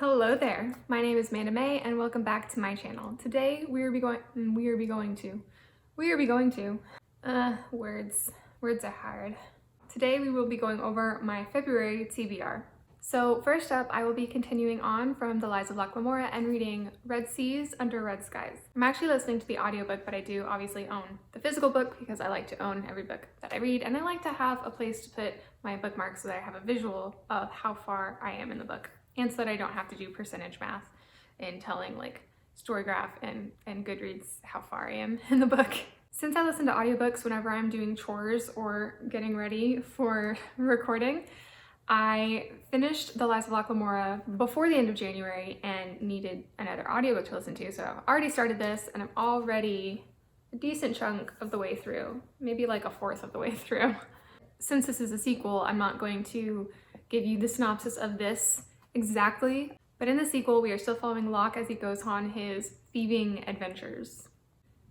Hello there, my name is Amanda May and welcome back to my channel. Today we are going to, words are hard. Today we will be going over my February TBR. So first up, I will be continuing on from The Lies of Locke Lamora and reading Red Seas Under Red Skies. I'm actually listening to the audiobook, but I do obviously own the physical book because I like to own every book that I read, and I like to have a place to put my bookmarks so that I have a visual of how far I am in the book, and so that I don't have to do percentage math in telling like Storygraph and Goodreads how far I am in the book. Since I listen to audiobooks whenever I'm doing chores or getting ready for recording, I finished The Lies of Locke Lamora before the end of January and needed another audiobook to listen to. So I've already started this and I'm already a decent chunk of the way through, maybe like a fourth of the way through. Since this is a sequel, I'm not going to give you the synopsis of this exactly, but in the sequel, we are still following Locke as he goes on his thieving adventures.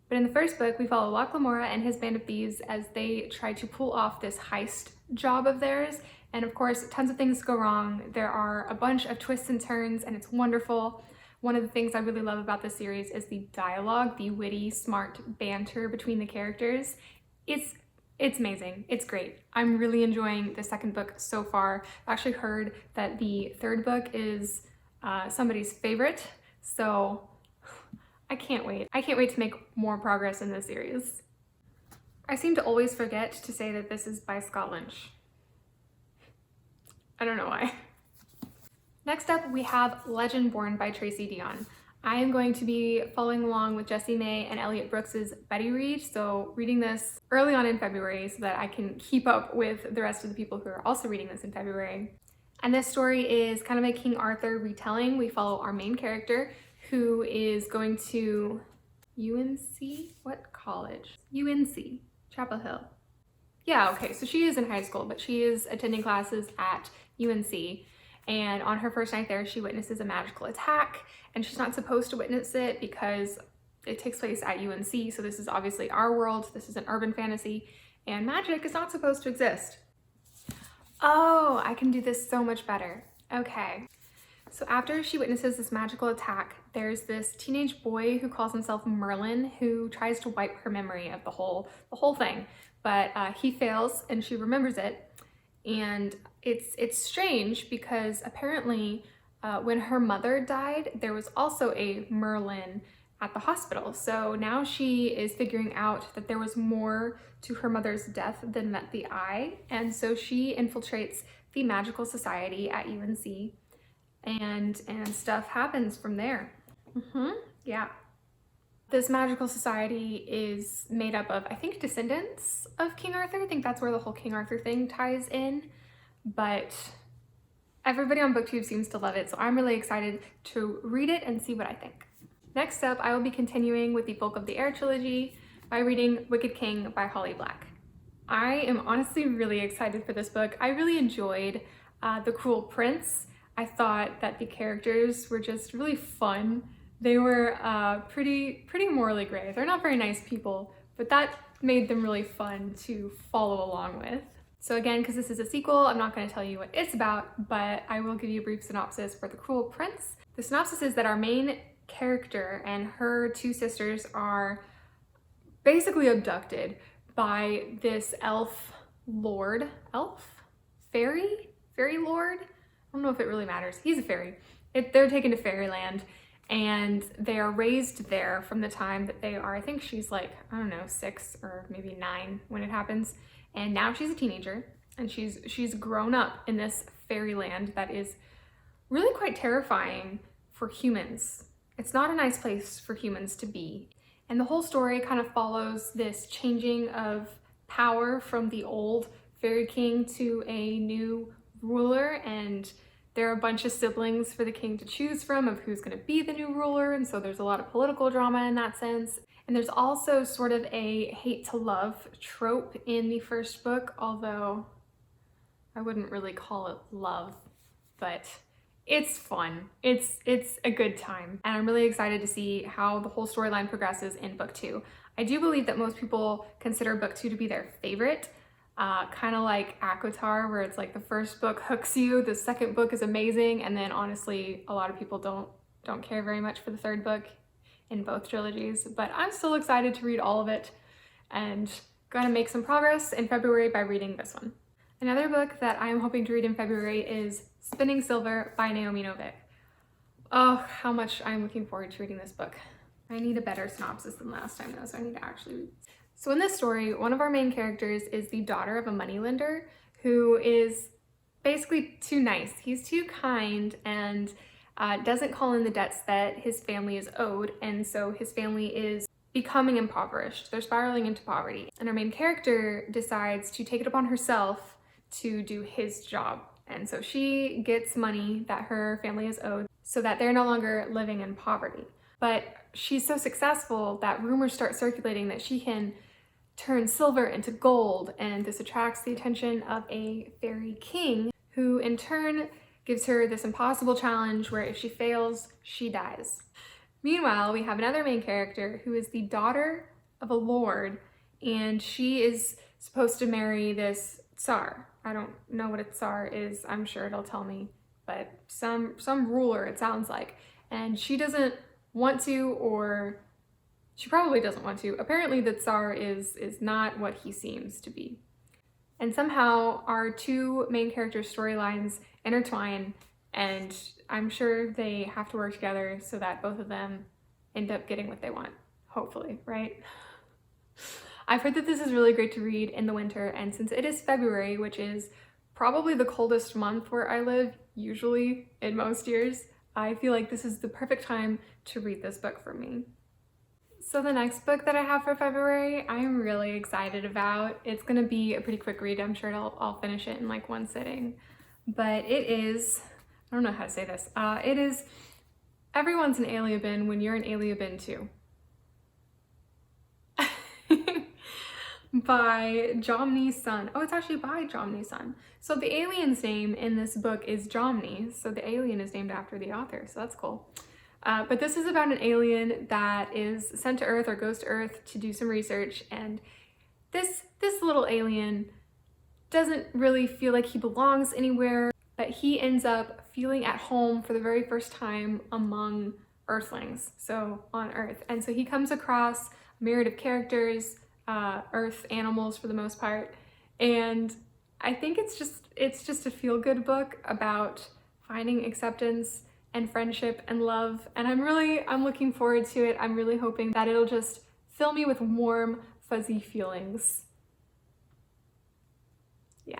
But in the first book, we follow Locke Lamora and his band of thieves as they try to pull off this heist job of theirs. And of course, tons of things go wrong. There are a bunch of twists and turns, and it's wonderful. One of the things I really love about this series is the dialogue, the witty, smart banter between the characters. It's amazing. It's great. I'm really enjoying the second book so far. I've actually heard that the third book is somebody's favorite, so I can't wait. I can't wait to make more progress in this series. I seem to always forget to say that this is by Scott Lynch. I don't know why. Next up, we have Legend Born by Tracy Deonn. I am going to be following along with Jessie May and Elliot Brooks's Betty read, so reading this early on in February so that I can keep up with the rest of the people who are also reading this in February. And this story is kind of a King Arthur retelling. We follow our main character who is going to UNC? What college? UNC, Chapel Hill. Yeah, okay, so she is in high school, but she is attending classes at UNC. And on her first night there, she witnesses a magical attack, and she's not supposed to witness it because it takes place at UNC. So this is obviously our world. This is an urban fantasy, and magic is not supposed to exist. Oh, I can do this so much better. Okay. So after she witnesses this magical attack, there's this teenage boy who calls himself Merlin who tries to wipe her memory of the whole thing, but he fails and she remembers it. And it's strange because apparently when her mother died, there was also a Merlin at the hospital. So now she is figuring out that there was more to her mother's death than met the eye. And so she infiltrates the magical society at UNC. And stuff happens from there. Yeah. This magical society is made up of, I think, descendants of King Arthur. I think that's where the whole King Arthur thing ties in. But everybody on BookTube seems to love it, so I'm really excited to read it and see what I think. Next up, I will be continuing with the Folk of the Air trilogy by reading Wicked King by Holly Black. I am honestly really excited for this book. I really enjoyed The Cruel Prince. I thought that the characters were just really fun. They were pretty morally gray. They're not very nice people, but that made them really fun to follow along with. So again, because this is a sequel, I'm not going to tell you what it's about, but I will give you a brief synopsis for The Cruel Prince. The synopsis is that our main character and her two sisters are basically abducted by this fairy lord? I don't know if it really matters. He's a fairy. They're taken to fairyland, and they are raised there from the time that they are, I think she's like, I don't know, 6 or maybe 9 when it happens. And now she's a teenager, and she's grown up in this fairyland that is really quite terrifying for humans. It's not a nice place for humans to be. And the whole story kind of follows this changing of power from the old fairy king to a new ruler, and there are a bunch of siblings for the king to choose from of who's going to be the new ruler, and so there's a lot of political drama in that sense. And there's also sort of a hate to love trope in the first book, although I wouldn't really call it love, but it's fun. It's a good time, and I'm really excited to see how the whole storyline progresses in book 2. I do believe that most people consider book 2 to be their favorite. kind of like Aquatar, where it's like the first book hooks you, the second book is amazing, and then honestly, a lot of people don't care very much for the third book in both trilogies. But I'm still excited to read all of it and gonna make some progress in February by reading this one. Another book that I'm hoping to read in February is Spinning Silver by Naomi Novik. Oh, how much I'm looking forward to reading this book. I need a better synopsis than last time though, so I need to actually read. So in this story, one of our main characters is the daughter of a moneylender who is basically too nice. He's too kind and doesn't call in the debts that his family is owed, and so his family is becoming impoverished. They're spiraling into poverty. And our main character decides to take it upon herself to do his job. And so she gets money that her family is owed so that they're no longer living in poverty. But she's so successful that rumors start circulating that she can turn silver into gold, and this attracts the attention of a fairy king who in turn gives her this impossible challenge where if she fails, she dies. Meanwhile, we have another main character who is the daughter of a lord, and she is supposed to marry this tsar. I don't know what a tsar is, I'm sure it'll tell me, but some ruler it sounds like. And she doesn't want to, or she probably doesn't want to. Apparently the Tsar is not what he seems to be. And somehow our two main characters' storylines intertwine, and I'm sure they have to work together so that both of them end up getting what they want, hopefully, right? I've heard that this is really great to read in the winter, and since it is February, which is probably the coldest month where I live, usually in most years, I feel like this is the perfect time to read this book for me. So the next book that I have for February, I'm really excited about. It's gonna be a pretty quick read. I'm sure I'll finish it in like one sitting. But it is, I don't know how to say this. It is Everyone's an Aliabin When You're an Aliabin Too. By Jomni Sun. Oh, it's actually by Jomni Sun. So the alien's name in this book is Jomni, so the alien is named after the author, so that's cool. But this is about an alien that is sent to Earth or goes to Earth to do some research, and this little alien doesn't really feel like he belongs anywhere, but he ends up feeling at home for the very first time among Earthlings, so on Earth. And so he comes across a myriad of characters, Earth animals for the most part, and I think it's just a feel-good book about finding acceptance and friendship and love, and I'm looking forward to it. I'm really hoping that it'll just fill me with warm, fuzzy feelings. Yeah.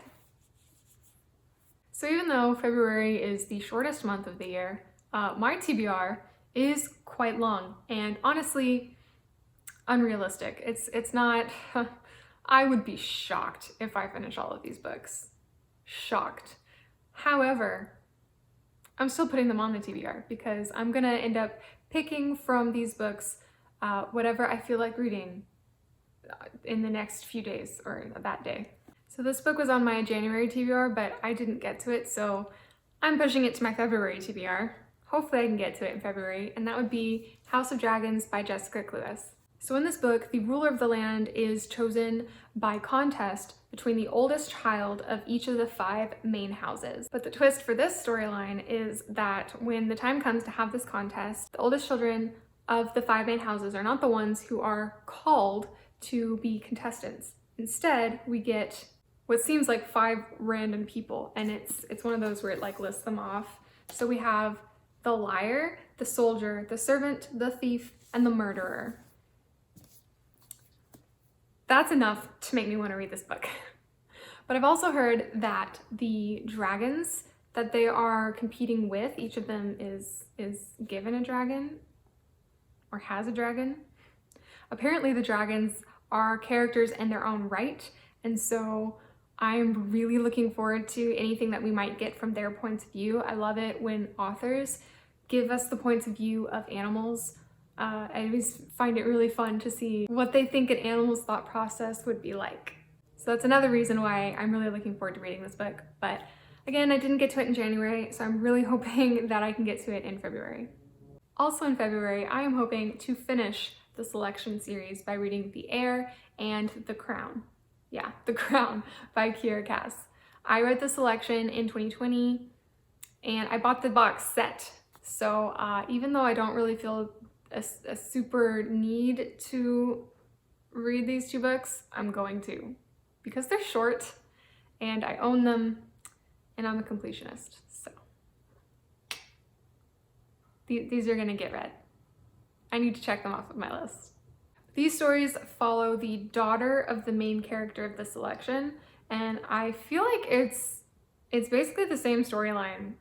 So even though February is the shortest month of the year, my TBR is quite long and honestly unrealistic. It's not, I would be shocked if I finish all of these books. Shocked. However, I'm still putting them on the TBR because I'm gonna end up picking from these books whatever I feel like reading in the next few days or that day. So this book was on my January TBR, but I didn't get to it, so I'm pushing it to my February TBR. Hopefully I can get to it in February, and that would be House of Dragons by Jessica Cluess. So in this book, the ruler of the land is chosen by contest between the oldest child of each of the 5 main houses. But the twist for this storyline is that when the time comes to have this contest, the oldest children of the 5 main houses are not the ones who are called to be contestants. Instead, we get what seems like 5 random people, and it's one of those where it like lists them off. So we have the liar, the soldier, the servant, the thief, and the murderer. That's enough to make me want to read this book. But I've also heard that the dragons that they are competing with, each of them is given a dragon or has a dragon. Apparently the dragons are characters in their own right, and so I'm really looking forward to anything that we might get from their points of view. I love it when authors give us the points of view of animals. I always find it really fun to see what they think an animal's thought process would be like. So that's another reason why I'm really looking forward to reading this book. But again, I didn't get to it in January, so I'm really hoping that I can get to it in February. Also in February, I am hoping to finish the selection series by reading The Heir and The Crown. Yeah, The Crown by Kiera Cass. I read the selection in 2020 and I bought the box set. So even though I don't really feel a super need to read these two books, I'm going to, because they're short and I own them and I'm a completionist. So these are gonna get read. I need to check them off of my list. These stories follow the daughter of the main character of the selection, and I feel like it's basically the same storyline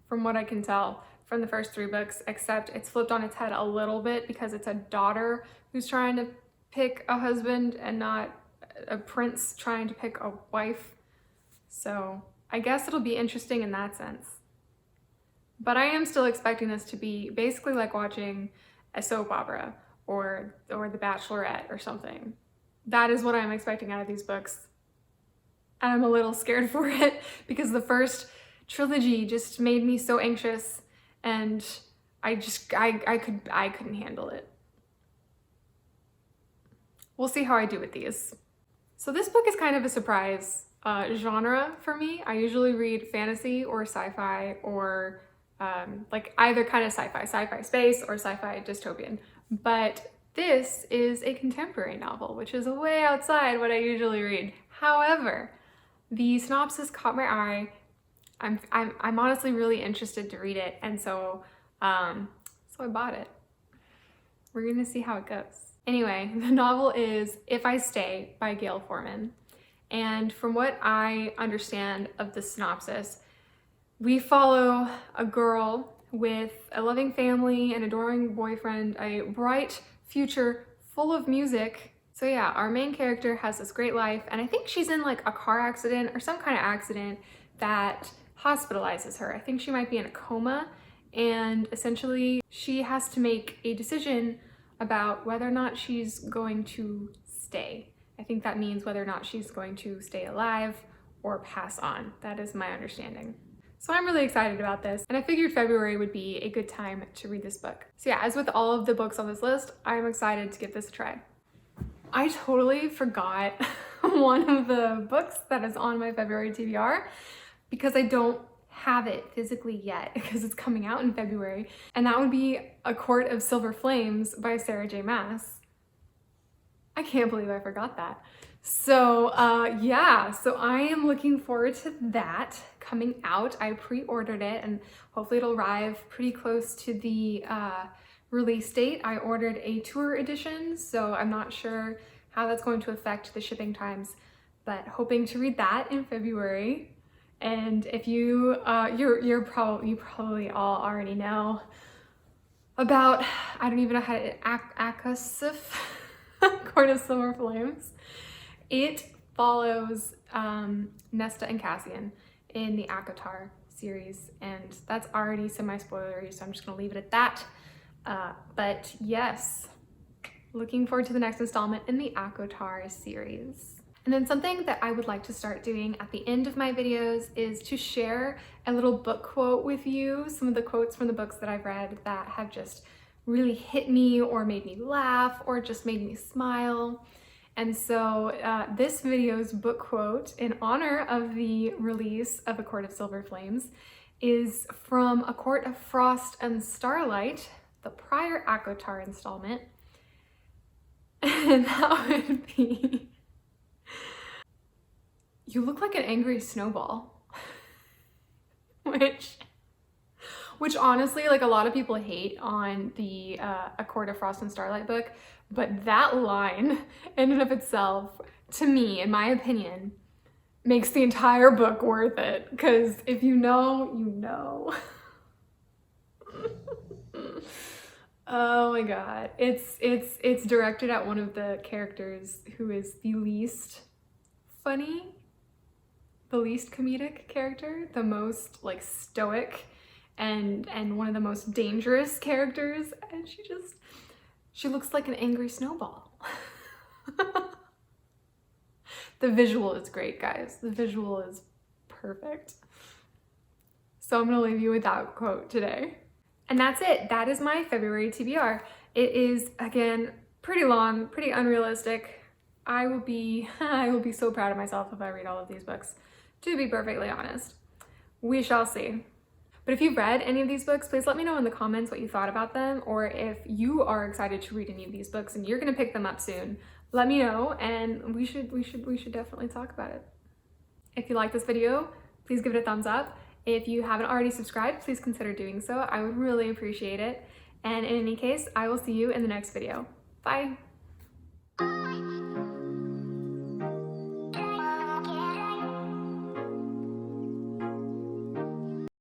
from what I can tell from the first three books, except it's flipped on its head a little bit because it's a daughter who's trying to pick a husband and not a prince trying to pick a wife. So I guess it'll be interesting in that sense. But I am still expecting this to be basically like watching a soap opera or The Bachelorette or something. That is what I'm expecting out of these books. And I'm a little scared for it because the first trilogy just made me so anxious and I couldn't handle it. We'll see how I do with these. So this book is kind of a surprise genre for me. I usually read fantasy or sci-fi or like either kind of sci-fi space or sci-fi dystopian. But this is a contemporary novel, which is way outside what I usually read. However, the synopsis caught my eye. I'm honestly really interested to read it, and so I bought it. We're gonna see how it goes. Anyway, the novel is If I Stay by Gail Forman. And from what I understand of the synopsis, we follow a girl with a loving family, an adoring boyfriend, a bright future full of music. So yeah, our main character has this great life, and I think she's in like a car accident or some kind of accident that hospitalizes her. I think she might be in a coma, and essentially she has to make a decision about whether or not she's going to stay. I think that means whether or not she's going to stay alive or pass on. That is my understanding. So I'm really excited about this, and I figured February would be a good time to read this book. So yeah, as with all of the books on this list, I'm excited to give this a try. I totally forgot one of the books that is on my February TBR because I don't have it physically yet because it's coming out in February, and that would be A Court of Silver Flames by Sarah J. Maas. I can't believe I forgot that. So yeah, so I am looking forward to that coming out. I pre-ordered it and hopefully it'll arrive pretty close to the release date. I ordered a tour edition, so I'm not sure how that's going to affect the shipping times, but hoping to read that in February. And if you you probably all already know about, I don't even know how to, Akasif, Court of Silver Flames. It follows Nesta and Cassian in the ACOTAR series, and that's already semi-spoilery, so I'm just gonna leave it at that. But yes, looking forward to the next installment in the ACOTAR series. And then something that I would like to start doing at the end of my videos is to share a little book quote with you, some of the quotes from the books that I've read that have just really hit me or made me laugh or just made me smile. And so this video's book quote in honor of the release of A Court of Silver Flames is from A Court of Frost and Starlight, the prior ACOTAR installment. And that would be, "You look like an angry snowball." Which honestly, like, a lot of people hate on the A Court of Frost and Starlight book, but that line in and of itself, to me, in my opinion, makes the entire book worth it. Because if you know, you know. Oh my god. It's directed at one of the characters who is the least funny, the least comedic character, the most like stoic and one of the most dangerous characters, and she looks like an angry snowball. The visual is great, guys. The visual is perfect. So I'm gonna leave you with that quote today. And that's it. That is my February TBR. It is, again, pretty long, pretty unrealistic. I will be I will be so proud of myself if I read all of these books, to be perfectly honest. We shall see. But if you've read any of these books, please let me know in the comments what you thought about them, or if you are excited to read any of these books and you're gonna pick them up soon. Let me know, and we should definitely talk about it. If you like this video, please give it a thumbs up. If you haven't already subscribed, please consider doing so. I would really appreciate it. And in any case, I will see you in the next video. Bye.